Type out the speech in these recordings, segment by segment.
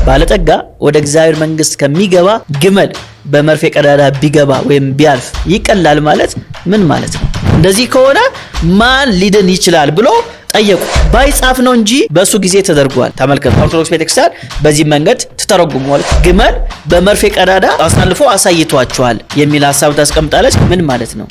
ባለጠጋ ወደ እግዚአብሔር መንግስት ከሚገባ ግመል በመርፌ ቀዳዳ ቢገባ ወይም ቢያልፍ ይቀላል ማለት ምን ማለት ነው? እንደዚህ ከሆነ ማን ሊድን ይችላል ብሎ ጠየቁ። ባይጻፍ ነው እንጂ በሱ ጊዜ ተደርጓል። ተመልከቱ። ኦርቶዶክስ ቤተክርስቲያን በዚህ መንገድ ትተረጉመዋለች። ግመል በመርፌ ቀዳዳ አሳልፎ አሳይቷቸዋል የሚል ሐሳብ ታስቀምጣለች። ምን ማለት ነው?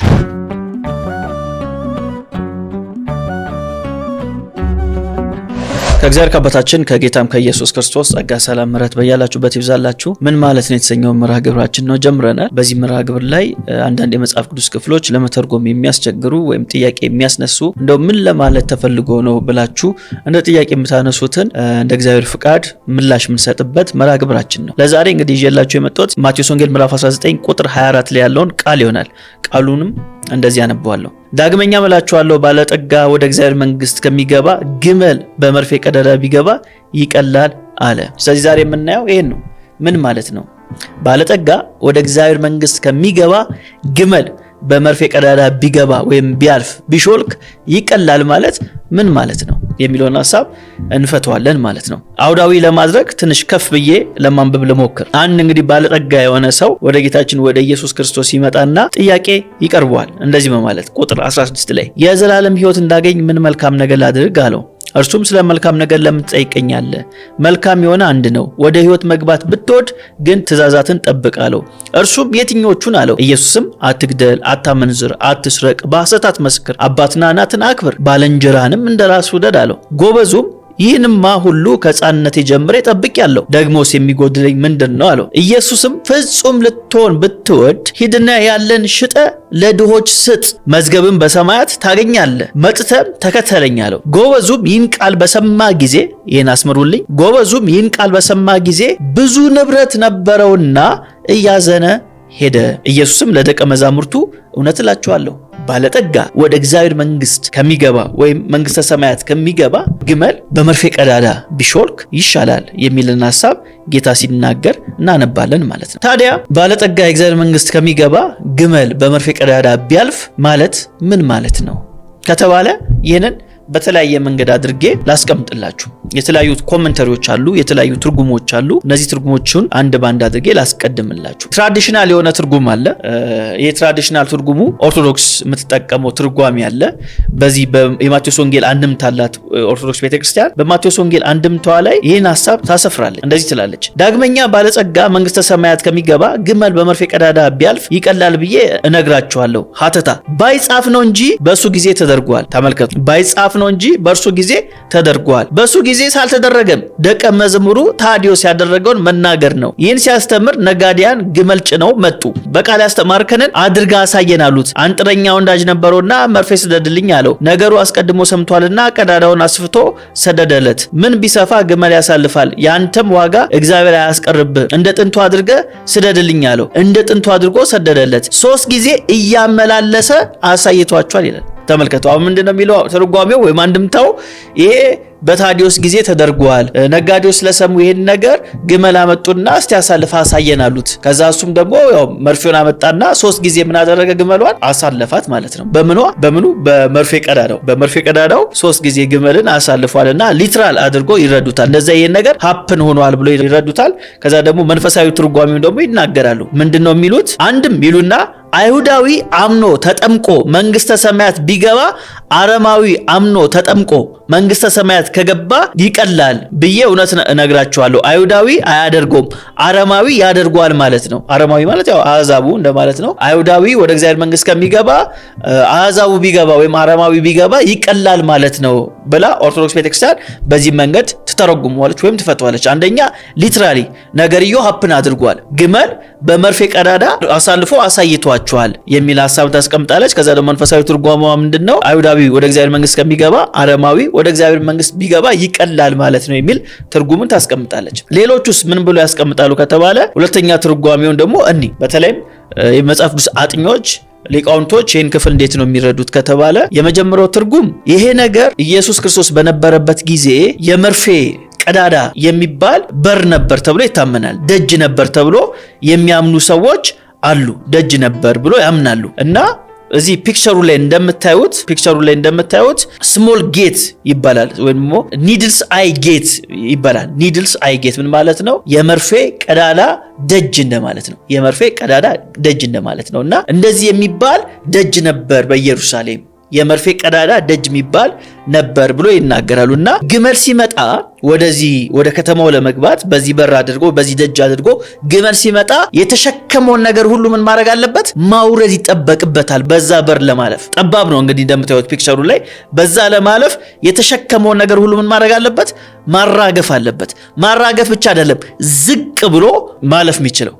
ከእግዚአብሔር ከአባታችን ከጌታም ከኢየሱስ ክርስቶስ ጸጋ ሰላም ምሕረት በያላችሁበት ይብዛላችሁ። ምን ማለት ነው የተሰኘው መርሃ ግብራችን ነው ጀምረናል። በዚህ መርሃ ግብር ላይ አንዳንድ የመጽሐፍ ቅዱስ ክፍሎች ለመተርጎም የሚያስቸግሩ ወይም ጥያቄ የሚያስነሱ እንደው ምን ለማለት ተፈልጎ ነው ብላችሁ እንደ ጥያቄ የምታነሱትን እንደ እግዚአብሔር ፍቃድ ምላሽ የምንሰጥበት መርሃ ግብራችን ነው። ለዛሬ እንግዲህ ይዤላችሁ የመጣሁት ማቴዎስ ወንጌል ምዕራፍ 19 ቁጥር 24 ላይ ያለውን ቃል ይሆናል። ቃሉንም እንደዚህ አነባዋለሁ። ዳግመኛ እላችኋለሁ ባለጠጋ ወደ እግዚአብሔር መንግስት ከሚገባ ግመል በመርፌ ቀዳዳ ቢገባ ይቀላል አለ። ስለዚህ ዛሬ የምናየው ይሄን ነው። ምን ማለት ነው? ባለጠጋ ወደ እግዚአብሔር መንግስት ከሚገባ ግመል በመርፌ ቀዳዳ ቢገባ ወይም ቢያልፍ ቢሾልክ ይቀላል ማለት ምን ማለት ነው የሚለውን ሐሳብ እንፈተዋለን ማለት ነው። አውዳዊ ለማድረግ ትንሽ ከፍ ብዬ ለማንበብ ልሞክር። አንድ እንግዲህ ባለጠጋ የሆነ ሰው ወደ ጌታችን ወደ ኢየሱስ ክርስቶስ ይመጣና ጥያቄ ይቀርበዋል። እንደዚህ በማለት ቁጥር 16 ላይ የዘላለም ሕይወት እንዳገኝ ምን መልካም ነገር ላድርግ አለው። እርሱም ስለ መልካም ነገር ለምን ትጠይቀኛለህ? መልካም የሆነ አንድ ነው። ወደ ሕይወት መግባት ብትወድ ግን ትእዛዛትን ጠብቅ አለው። እርሱም የትኞቹን አለው? ኢየሱስም አትግደል፣ አታመንዝር፣ አትስረቅ፣ በሐሰት አትመስክር፣ አባትና እናትን አክብር፣ ባልንጀራህንም እንደራስህ ውደድ አለው። ጎበዙም ይህንማ ሁሉ ከሕፃንነቴ ጀምሬ ጠብቄአለሁ፣ ደግሞስ የሚጎድለኝ ምንድን ነው አለው። ኢየሱስም ፍጹም ልትሆን ብትወድ ሂድና ያለን ሽጠ ለድሆች ስጥ፣ መዝገብም በሰማያት ታገኛለህ፣ መጥተህም ተከተለኝ አለው። ጎበዙም ይህን ቃል በሰማ ጊዜ ይህን አስምሩልኝ። ጎበዙም ይህን ቃል በሰማ ጊዜ ብዙ ንብረት ነበረውና እያዘነ ሄደ። ኢየሱስም ለደቀ መዛሙርቱ እውነት እላችኋለሁ ባለጠጋ ወደ እግዚአብሔር መንግስት ከሚገባ ወይም መንግስተ ሰማያት ከሚገባ ግመል በመርፌ ቀዳዳ ቢሾልክ ይሻላል የሚልን ሐሳብ ጌታ ሲናገር እናነባለን ማለት ነው። ታዲያ ባለጠጋ የእግዚአብሔር መንግስት ከሚገባ ግመል በመርፌ ቀዳዳ ቢያልፍ ማለት ምን ማለት ነው ከተባለ ይህንን በተለያየ መንገድ አድርጌ ላስቀምጥላችሁ። የተለያዩ ኮሜንተሪዎች አሉ፣ የተለያዩ ትርጉሞች አሉ። እነዚህ ትርጉሞችን አንድ ባንድ አድርጌ ላስቀድምላችሁ። ትራዲሽናል የሆነ ትርጉም አለ። ይሄ ትራዲሽናል ትርጉሙ ኦርቶዶክስ የምትጠቀመው ትርጓሜ አለ። በዚህ የማቴዎስ ወንጌል አንድምታ አላት ኦርቶዶክስ ቤተክርስቲያን። በማቴዎስ ወንጌል አንድምታዋ ላይ ይህን ሐሳብ ታሰፍራለች። እንደዚህ ትላለች። ዳግመኛ ባለጸጋ መንግስተ ሰማያት ከሚገባ ግመል በመርፌ ቀዳዳ ቢያልፍ ይቀላል ብዬ እነግራችኋለሁ። ሀተታ ባይጻፍ ነው እንጂ በሱ ጊዜ ተደርጓል። ተመልከቱ። ባይጻፍ ነው እንጂ በእርሱ ጊዜ ተደርጓል። በሱ ጊዜ ሳልተደረገም ደቀ መዝሙሩ ታዲዮስ ያደረገውን መናገር ነው። ይህን ሲያስተምር ነጋዴያን ግመል ጭነው መጡ። በቃል ያስተማርከንን አድርጋ አሳየን አሉት። አንጥረኛ ወንዳጅ ነበረውና መርፌ ስደድልኝ አለው። ነገሩ አስቀድሞ ሰምቷልና ቀዳዳውን አስፍቶ ሰደደለት። ምን ቢሰፋ ግመል ያሳልፋል፣ ያንተም ዋጋ እግዚአብሔር አያስቀርብህ። እንደ ጥንቱ አድርገ ስደድልኝ አለው። እንደ ጥንቱ አድርጎ ሰደደለት። 3 ጊዜ እያመላለሰ አሳይቷቸዋል ይላል። ተመልከቱ። አሁን ምንድነው የሚለው ትርጓሜው ወይም አንድምታው? ይሄ በታዲዮስ ጊዜ ተደርጓል። ነጋዴው ስለሰሙ ይሄን ነገር ግመል አመጡና እስቲ ያሳልፍ አሳየን አሉት። ከዛ እሱም ደግሞ ያው መርፌውን አመጣና 3 ጊዜ ምን አደረገ? ግመሏን አሳለፋት ማለት ነው። በምኑ በመርፌ ቀዳዳው። በመርፌ ቀዳዳው 3 ጊዜ ግመልን አሳልፏልና ሊትራል አድርጎ ይረዱታል። እንደዛ ይሄን ነገር ሀፕን ሆኗል ብሎ ይረዱታል። ከዛ ደግሞ መንፈሳዊ ትርጓሜውን ደግሞ ይናገራሉ። ምንድነው የሚሉት? አንድም ይሉና አይሁዳዊ አምኖ ተጠምቆ መንግስተ ሰማያት ቢገባ አረማዊ አምኖ ተጠምቆ መንግስተ ሰማያት ከገባ ይቀላል ብዬ እውነት እነግራችኋለሁ። አይሁዳዊ አያደርገውም፣ አረማዊ ያደርገዋል ማለት ነው። አረማዊ ማለት ያው አሕዛቡ እንደማለት ነው። አይሁዳዊ ወደ እግዚአብሔር መንግስት ከሚገባ አሕዛቡ ቢገባ ወይም አረማዊ ቢገባ ይቀላል ማለት ነው ብላ ኦርቶዶክስ ቤተክርስቲያን በዚህ መንገድ ትተረጉመዋለች ወይም ትፈተዋለች። አንደኛ ሊትራሊ ነገርየው ሀፕን አድርጓል። ግመል በመርፌ ቀዳዳ አሳልፎ አሳይቷቸዋል የሚል ሐሳብ ታስቀምጣለች። ከዛ ደግሞ መንፈሳዊ ትርጓሜዋ ምንድነው? አይሁዳዊ ወደ እግዚአብሔር መንግስት ከሚገባ አረማዊ ወደ እግዚአብሔር መንግስት ቢገባ ይቀላል ማለት ነው የሚል ትርጉምን ታስቀምጣለች። ሌሎቹስ ምን ብሎ ያስቀምጣሉ ከተባለ ሁለተኛ ትርጓሜውን ደግሞ በተለይም የመጽሐፍ ቅዱስ አጥኞች ሊቃውንቶች ይህን ክፍል እንዴት ነው የሚረዱት ከተባለ የመጀመሪያው ትርጉም ይሄ ነገር ኢየሱስ ክርስቶስ በነበረበት ጊዜ የመርፌ ቀዳዳ የሚባል በር ነበር ተብሎ ይታመናል። ደጅ ነበር ተብሎ የሚያምኑ ሰዎች አሉ። ደጅ ነበር ብሎ ያምናሉ እና እዚህ ፒክቸሩ ላይ እንደምታዩት ስሞል ጌት ይባላል ወይም ኒድልስ አይ ጌት ይባላል። ኒድልስ አይ ጌት ምን ማለት ነው? የመርፌ ቀዳዳ ደጅ እንደማለት ነው። የመርፌ ቀዳዳ ደጅ እንደማለት ነውና እንደዚህ የሚባል ደጅ ነበር በኢየሩሳሌም፣ የመርፌ ቀዳዳ ደጅ የሚባል ነበር ብሎ ይናገራሉና ግመል ሲመጣ ወደ ከተማው ለመግባት በዚህ በር አድርጎ በዚህ ደጅ አድርጎ ግመል ሲመጣ የተሸከመውን ነገር ሁሉ ምን ማድረግ አለበት? ማውረድ ይጠበቅበታል። በዛ በር ለማለፍ ጠባብ ነው እንግዲህ እንደምታዩት ፒክቸሩ ላይ፣ በዛ ለማለፍ የተሸከመውን ነገር ሁሉ ምን ማድረግ አለበት? ማራገፍ አለበት። ማራገፍ ብቻ አይደለም ዝቅ ብሎ ማለፍ የሚችለው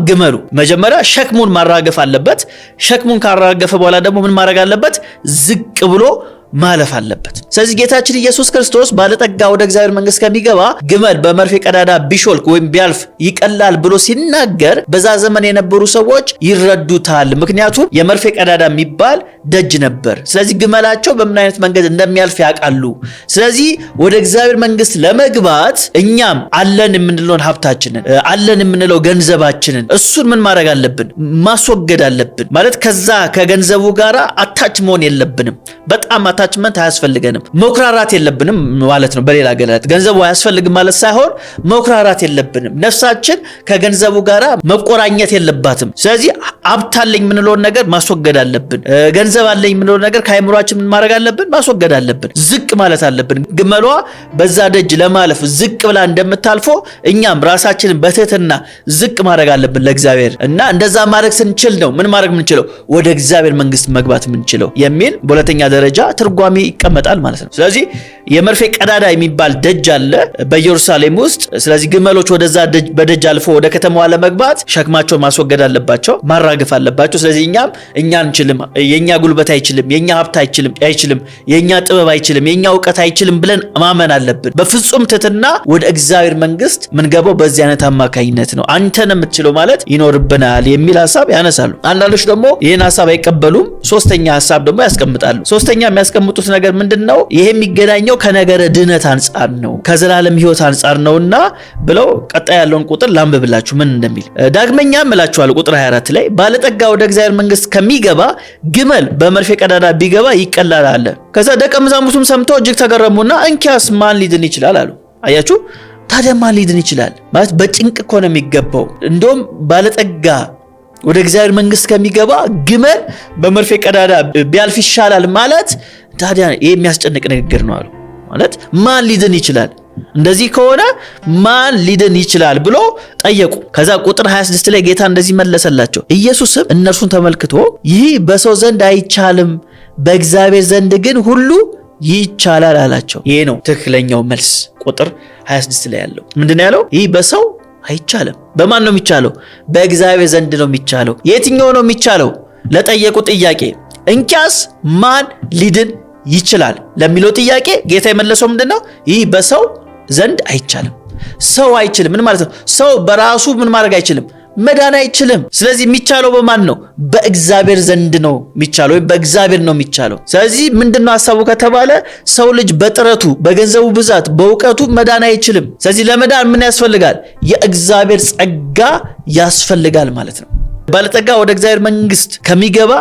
ግመሉ መጀመሪያ ሸክሙን ማራገፍ አለበት። ሸክሙን ካራገፈ በኋላ ደግሞ ምን ማድረግ አለበት? ዝቅ ብሎ ማለፍ አለበት። ስለዚህ ጌታችን ኢየሱስ ክርስቶስ ባለጠጋ ወደ እግዚአብሔር መንግስት ከሚገባ ግመል በመርፌ ቀዳዳ ቢሾልክ ወይም ቢያልፍ ይቀላል ብሎ ሲናገር በዛ ዘመን የነበሩ ሰዎች ይረዱታል። ምክንያቱም የመርፌ ቀዳዳ የሚባል ደጅ ነበር። ስለዚህ ግመላቸው በምን አይነት መንገድ እንደሚያልፍ ያውቃሉ። ስለዚህ ወደ እግዚአብሔር መንግስት ለመግባት እኛም አለን የምንለውን ሀብታችንን አለን የምንለው ገንዘባችንን እሱን ምን ማድረግ አለብን? ማስወገድ አለብን። ማለት ከዛ ከገንዘቡ ጋር አታች መሆን የለብንም። በጣም አታችመንት አያስፈልገንም። መኩራራት የለብንም ማለት ነው። በሌላ ገለጥ ገንዘቡ አያስፈልግም ማለት ሳይሆን መኩራራት የለብንም። ነፍሳችን ከገንዘቡ ጋር መቆራኘት የለባትም። ስለዚህ ሀብታለኝ የምንለውን ነገር ማስወገድ አለብን። ገንዘብ አለኝ የምንለውን ነገር ከአይምሯችን ምን ማድረግ አለብን? ማስወገድ አለብን። ዝቅ ማለት አለብን። ግመሏ በዛ ደጅ ለማለፍ ዝቅ ብላ እንደምታልፈው እኛም ራሳችንን በትህትና ዝቅ ማድረግ አለብን ለእግዚአብሔር እና እንደዛ ማድረግ ስንችል ነው ምን ማድረግ የምንችለው? ወደ እግዚአብሔር መንግስት መግባት የምንችለው የሚል በሁለተኛ ደረጃ ትርጓሜ ይቀመጣል ማለት ነው። ስለዚህ የመርፌ ቀዳዳ የሚባል ደጅ አለ በኢየሩሳሌም ውስጥ። ስለዚህ ግመሎች ወደዛ በደጅ አልፎ ወደ ከተማዋ ለመግባት ሸክማቸውን ማስወገድ አለባቸው፣ ማራገፍ አለባቸው። ስለዚህ እኛ አንችልም፣ የኛ ጉልበት አይችልም፣ የኛ ሀብት አይችልም፣ የኛ ጥበብ አይችልም፣ የኛ እውቀት አይችልም ብለን ማመን አለብን። በፍጹም ትህትና ወደ እግዚአብሔር መንግስት ምንገባው በዚህ አይነት አማካኝነት ነው። አንተን የምትችለው ማለት ይኖርብናል የሚል ሐሳብ ያነሳሉ። አንዳንዶች ደግሞ ይህን ሐሳብ አይቀበሉም። ሶስተኛ ሐሳብ ደግሞ ያስቀምጣሉ። ሶስተኛ የሚያስቀምጡት ነገር ምንድነው? ይሄ የሚገናኘው ከነገረ ድህነት አንጻር ነው፣ ከዘላለም ህይወት አንጻር ነውና ብለው ቀጣይ ያለውን ቁጥር ላንብብላችሁ ምን እንደሚል። ዳግመኛ እላችኋለሁ ቁጥር 24 ላይ ባለጠጋ ወደ እግዚአብሔር መንግስት ከሚገባ ግመል በመርፌ ቀዳዳ ቢገባ ይቀላል አለ። ከዛ ደቀ መዛሙርቱም ሰምተው እጅግ ተገረሙና እንኪያስ ማን ሊድን ይችላል አሉ። አያችሁ፣ ታዲያ ማን ሊድን ይችላል ማለት በጭንቅ እኮ ነው የሚገባው። እንደውም ባለጠጋ ወደ እግዚአብሔር መንግስት ከሚገባ ግመል በመርፌ ቀዳዳ ቢያልፍ ይሻላል ማለት ታዲያ ይሄ የሚያስጨንቅ ንግግር ነው አሉ። ማለት ማን ሊድን ይችላል? እንደዚህ ከሆነ ማን ሊድን ይችላል ብሎ ጠየቁ። ከዛ ቁጥር 26 ላይ ጌታ እንደዚህ መለሰላቸው። ኢየሱስም እነርሱን ተመልክቶ ይህ በሰው ዘንድ አይቻልም፣ በእግዚአብሔር ዘንድ ግን ሁሉ ይቻላል አላቸው። ይሄ ነው ትክክለኛው መልስ። ቁጥር 26 ላይ ያለው ምንድነው ያለው? ይህ በሰው አይቻልም። በማን ነው የሚቻለው? በእግዚአብሔር ዘንድ ነው የሚቻለው። የትኛው ነው የሚቻለው ለጠየቁ ጥያቄ እንኪያስ ማን ሊድን ይችላል ለሚለው ጥያቄ ጌታ የመለሰው ምንድነው? ይህ በሰው ዘንድ አይቻልም። ሰው አይችልም ምን ማለት ነው? ሰው በራሱ ምን ማድረግ አይችልም? መዳን አይችልም። ስለዚህ የሚቻለው በማን ነው? በእግዚአብሔር ዘንድ ነው የሚቻለው፣ ወይ በእግዚአብሔር ነው የሚቻለው። ስለዚህ ምንድነው ሐሳቡ ከተባለ ሰው ልጅ በጥረቱ በገንዘቡ ብዛት በእውቀቱ መዳን አይችልም። ስለዚህ ለመዳን ምን ያስፈልጋል? የእግዚአብሔር ጸጋ ያስፈልጋል ማለት ነው። ባለጠጋ ወደ እግዚአብሔር መንግስት ከሚገባ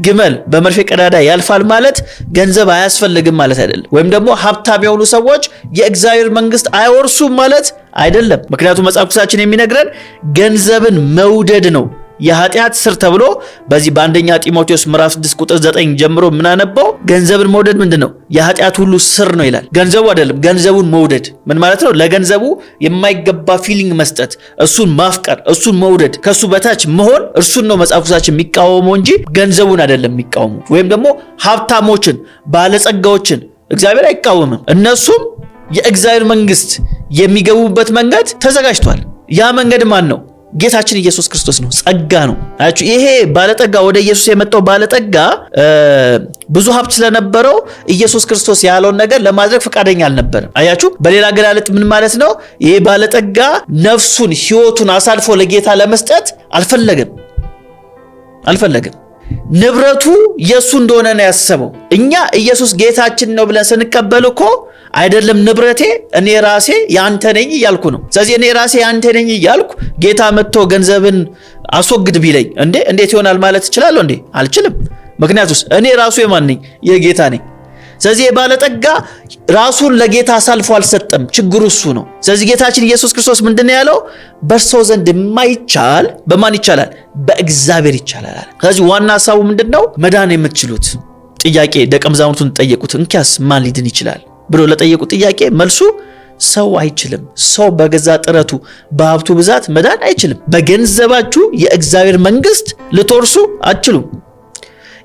ግመል በመርፌ ቀዳዳ ያልፋል ማለት ገንዘብ አያስፈልግም ማለት አይደለም። ወይም ደግሞ ሀብታም የሆኑ ሰዎች የእግዚአብሔር መንግስት አይወርሱም ማለት አይደለም። ምክንያቱም መጽሐፍ ቅዱሳችን የሚነግረን ገንዘብን መውደድ ነው የኃጢአት ስር ተብሎ በዚህ በአንደኛ ጢሞቴዎስ ምዕራፍ 6 ቁጥር 9 ጀምሮ ምናነበው ገንዘብን መውደድ ምንድነው? የኃጢአት ሁሉ ስር ነው ይላል። ገንዘቡ አይደለም፣ ገንዘቡን መውደድ ምን ማለት ነው? ለገንዘቡ የማይገባ ፊሊንግ መስጠት፣ እሱን ማፍቀር፣ እሱን መውደድ፣ ከሱ በታች መሆን፣ እርሱን ነው መጽሐፍ ቅዱሳችን የሚቃወመው እንጂ ገንዘቡን አይደለም የሚቃወመው። ወይም ደግሞ ሀብታሞችን፣ ባለጸጋዎችን እግዚአብሔር አይቃወምም። እነሱም የእግዚአብሔር መንግስት የሚገቡበት መንገድ ተዘጋጅቷል። ያ መንገድ ማን ነው? ጌታችን ኢየሱስ ክርስቶስ ነው። ጸጋ ነው። አያችሁ፣ ይሄ ባለጠጋ ወደ ኢየሱስ የመጣው ባለጠጋ ብዙ ሀብት ስለነበረው ኢየሱስ ክርስቶስ ያለውን ነገር ለማድረግ ፈቃደኛ አልነበረም። አያችሁ፣ በሌላ አገላለጥ ምን ማለት ነው? ይሄ ባለጠጋ ነፍሱን ህይወቱን አሳልፎ ለጌታ ለመስጠት አልፈለገም። ንብረቱ የሱ እንደሆነ ነው ያሰበው። እኛ ኢየሱስ ጌታችን ነው ብለን ስንቀበል እኮ አይደለም ንብረቴ እኔ ራሴ ያንተ ነኝ እያልኩ ነው። ስለዚህ እኔ ራሴ ያንተ ነኝ እያልኩ ጌታ መጥቶ ገንዘብን አስወግድ ቢለኝ እንዴት ይሆናል ማለት እችላለሁ እንዴ? አልችልም። ምክንያቱም እኔ ራሱ የማን ነኝ? የጌታ ነኝ። ስለዚህ ባለጠጋ ራሱን ለጌታ አሳልፎ አልሰጠም። ችግሩ እሱ ነው። ስለዚህ ጌታችን ኢየሱስ ክርስቶስ ምንድነው ያለው? በሰው ዘንድ የማይቻል በማን ይቻላል? በእግዚአብሔር ይቻላል። ስለዚህ ዋና ሐሳቡ ምንድነው? መዳን የምትችሉት ጥያቄ ደቀ መዛሙርቱን ጠየቁት። እንኪያስ ማን ሊድን ይችላል ብሎ ለጠየቁት ጥያቄ መልሱ ሰው አይችልም። ሰው በገዛ ጥረቱ በሀብቱ ብዛት መዳን አይችልም። በገንዘባችሁ የእግዚአብሔር መንግስት ልትወርሱ አትችሉም።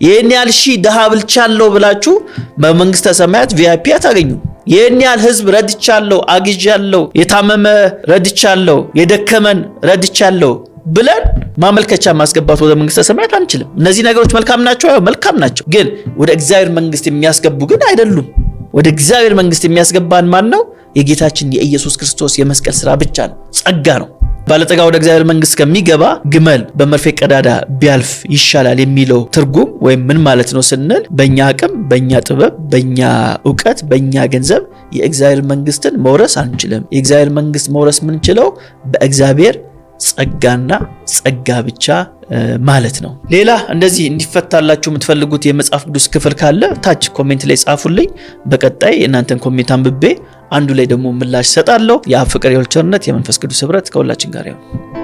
ይሄን ያህል ሺህ ድሃ ብልቻለሁ ብላችሁ በመንግስተ ሰማያት ቪአይፒ አታገኙ። ይሄን ያህል ህዝብ ረድቻለሁ፣ አግዣለሁ፣ የታመመ ረድቻለሁ፣ የደከመን ረድቻለሁ ብለን ማመልከቻ ማስገባት ወደ መንግስተ ሰማያት አንችልም። እነዚህ ነገሮች መልካም ናቸው፣ መልካም ናቸው። ግን ወደ እግዚአብሔር መንግስት የሚያስገቡ ግን አይደሉም። ወደ እግዚአብሔር መንግስት የሚያስገባን ማን ነው? የጌታችን የኢየሱስ ክርስቶስ የመስቀል ሥራ ብቻ ነው፣ ጸጋ ነው። ባለጠጋ ወደ እግዚአብሔር መንግስት ከሚገባ ግመል በመርፌ ቀዳዳ ቢያልፍ ይሻላል የሚለው ትርጉም ወይም ምን ማለት ነው ስንል በእኛ አቅም፣ በእኛ ጥበብ፣ በእኛ ዕውቀት፣ በእኛ ገንዘብ የእግዚአብሔር መንግስትን መውረስ አንችልም። የእግዚአብሔር መንግስት መውረስ ምንችለው በእግዚአብሔር ጸጋና ጸጋ ብቻ ማለት ነው። ሌላ እንደዚህ እንዲፈታላችሁ የምትፈልጉት የመጽሐፍ ቅዱስ ክፍል ካለ ታች ኮሜንት ላይ ጻፉልኝ። በቀጣይ እናንተን ኮሜንት አንብቤ አንዱ ላይ ደግሞ ምላሽ ሰጣለሁ። የአብ ፍቅር፣ የወልድ ቸርነት፣ የመንፈስ ቅዱስ ኅብረት ከሁላችን ጋር ይሁን።